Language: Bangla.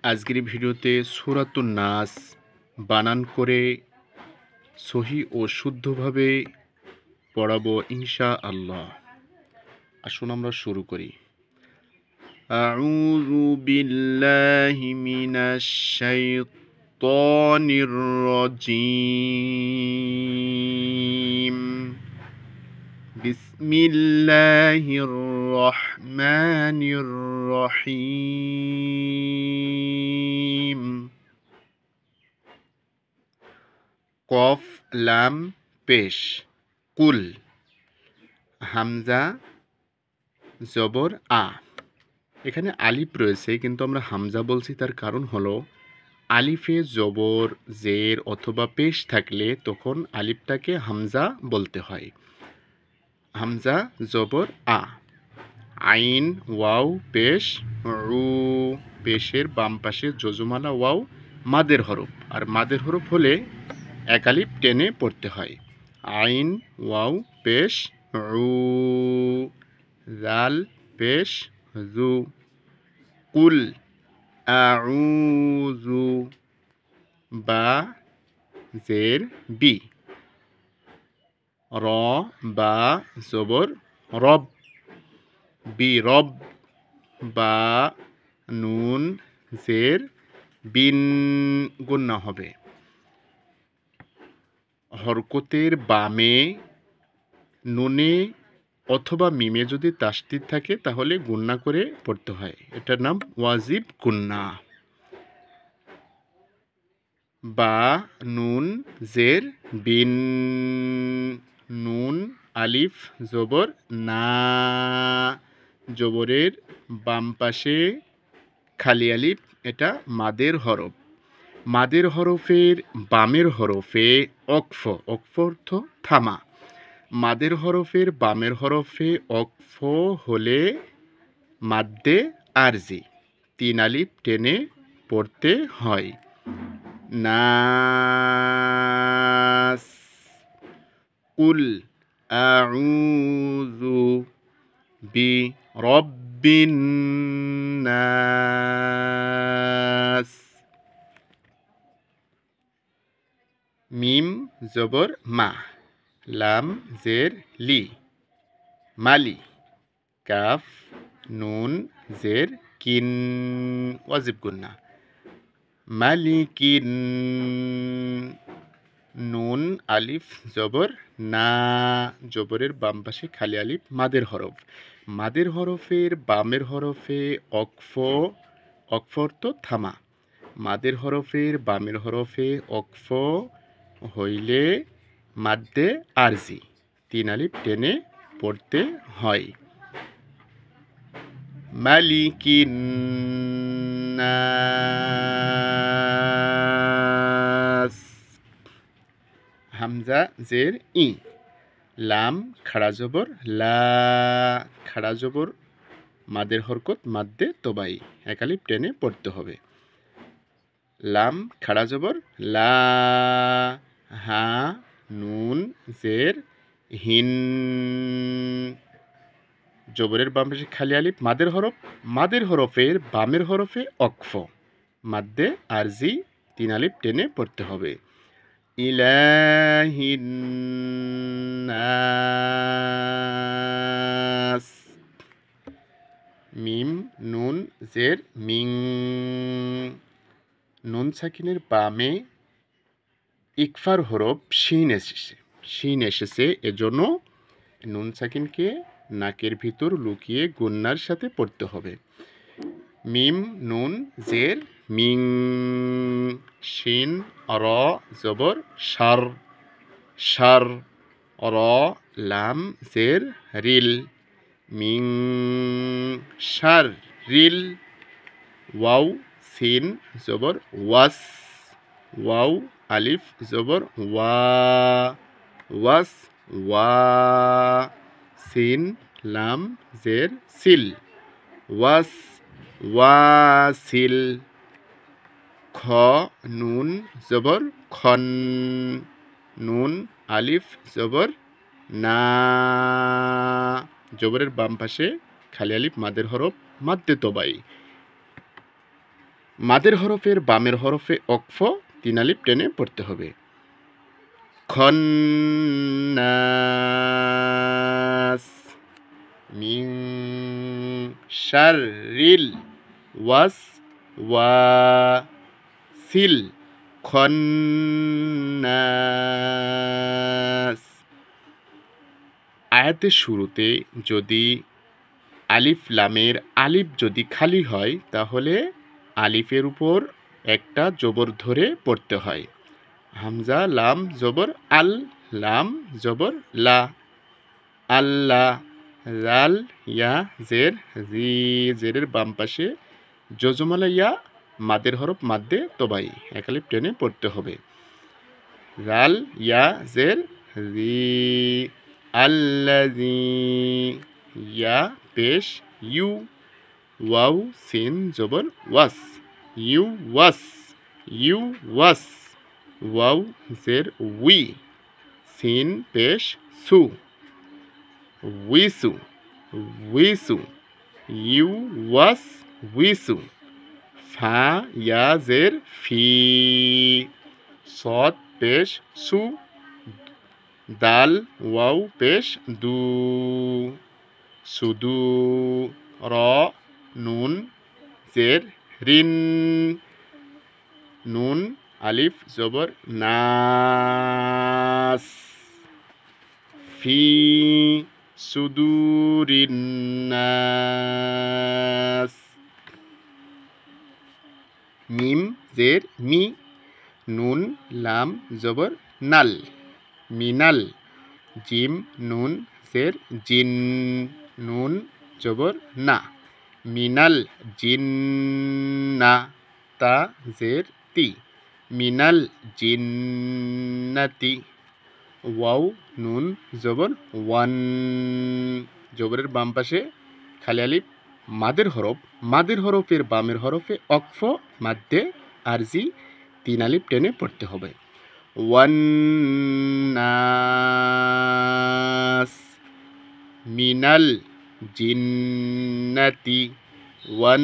আজকের ভিডিওতে সূরাতুন নাস বানান করে সহি ও শুদ্ধভাবে পড়াবো ইনশাআল্লাহ। আসুন আমরা শুরু করি। আউযু বিল্লাহি মিনাশ শাইতানির রাজীম। বিসমিল্লাহির রহমানির রহিম। কফ লাম পেশ কুল হামজা জবর আ। এখানে আলিফ রয়েছে কিন্তু আমরা হামজা বলছি, তার কারণ হলো আলিফে জবর জের অথবা পেশ থাকলে তখন আলিফটাকে হামজা বলতে হয়। হামজা জবর আ। আইন ওয়াও পেশ রু, পেশের বাম পাশে যজমানা ওয়াও মাদের হরফ, আর মাদের হরফ হলে এক আলিফ টেনে পড়তে হয়। আইন ওয়াও পেশ রু, জাল পেশ জু। কুল আউযু, বা জের বি। র বা জবর রব, বি রব। বা নুন জের বিন, গুন্না হবে। হরকতের বামে নুনে অথবা মিমে যদি তাসদিদ থাকে তাহলে গুন্না করে পড়তে হয়, এটার নাম ওয়াজিব গুন্না। বা নুন জের বিন, নুন আলিফ জবর না, জবরের বাম পাশে খালি আলিফ, এটা মাদের হরফ। মাদের হরফের বামের হরফে অক্ফ, অক্ফ অর্থ থামা। মাদের হরফের বামের হরফে অক্ফ হলে মাদ্দে আরজি, তিন আলিফ টেনে পড়তে হয়। নাস কুল আউযু বিরব্বিন নাস। মিম জবর মা, লাম জের লি, মালি। কাফ নুন জের কিন, ওয়াজিব গুন্না। মালিকিন, নুন আলিফ জবর না, জবরের বাম পাশে খালি আলিফ মাদের হরফ। মাদের হরফের বামের হরফে অক্ফ, অক্ফ অর্থ থামা। মাদের হরফের বামের হরফে অক্ফ হইলে মাদ্দে আরজি, তিন আলিফ টেনে পড়তে হয়। মালিকিন নাস। হামজা জের ই, লাম খাড়া জবর লা, খাড়া জবর মাদের হরকত মাদ্দে তোবাই, এক আলিফ টেনে পড়তে হবে। লাম খাড়া জবর লা। হা নুন জের হিন, জবরের বাম পাশে খালি আলিফ মাদের হরফ। মাদের হরফের বামের হরফে অক্ফ, মাদ্দে আরজি, তিন আলিফ টেনে পড়তে হবে। ইলাহিন নাস। মিম নুন জের মিং, নুন সাকিনের বামে ইকফার হরফ শিন এসেছে, শিন এসেছে, এজন্য নুন সাকিনকে নাকের ভিতর লুকিয়ে গুন্নার সাথে পড়তে হবে। মিম নুন জের মিং, শিন র জবর সার, সার। র লাম জের রিল, মিং সার রিল। ওয়াও সিন জবর ওয়াস, ওয়াও আলিফ জবর ওয়া, ওয়াস ওয়া। সিন লাম জের সিল, ওয়াস ওয়াসিল। খ নুন জবর খন, নুন আলিফ জবর না, জবরের বাম পাশে খালি আলিফ মাদের হরফ মাদ্দে তোবাই। মাদের হরফের বামের হরফে অক্ফ 3 আলিফ টেনে পড়তে হবে। খন্নাস মিন শাররিল ওয়াসওয়াসিল খন্নাস। আয়াতের শুরুতে যদি আলিফ লামের আলিফ যদি খালি হয় তাহলে আলিফের উপর একটা জবর ধরে পড়তে হয়। হামজা লাম জবর আল, লাম জবর লা, আল্লাহ। জাল ইয়া জের জি, জেরের বাম পাশে জজমালা ইয়া মাদের হরফ মাদ্দে তবাই এক আলিফ টেনে পড়তে হবে। জাল ইয়া জের জি, আল্লাযী, ইয়া পেশ ইউ, ওয়াও সিন জবর ওয়াস, ইউ ওয়াস, ইউ ওয়াস। ওয়াও জের উই, সিন পেশ সু, উইসু, উইসু, ইউ ওয়াস উইসু। ফা ইয়া জের ফি, সদ পেশ সু, দাল ওয়াও পেশ দু, সুদু। র নুন জের রিন, নুন আলিফ জবর নাস, ফি সুদুরিন নাস। মিম জের মি, নুন লাম জবর নাল, মিনাল। জিম নুন জের জিন, নুন জবর না, মিনাল জিন্না। তা জের তি, মিনাল জিন্নাতি। ওয়াও নুন জবর ওয়ান, জবরের বাম পাশে খালি আলিফ মাদের হরফ, মাদের হরফের বামের হরফে অক্ফ মাদ্দে আরজি 3 আলিফ টেনে পড়তে হবে। ওয়ান্নাস মিনাল জিন্নাতি ওয়ান্নাস।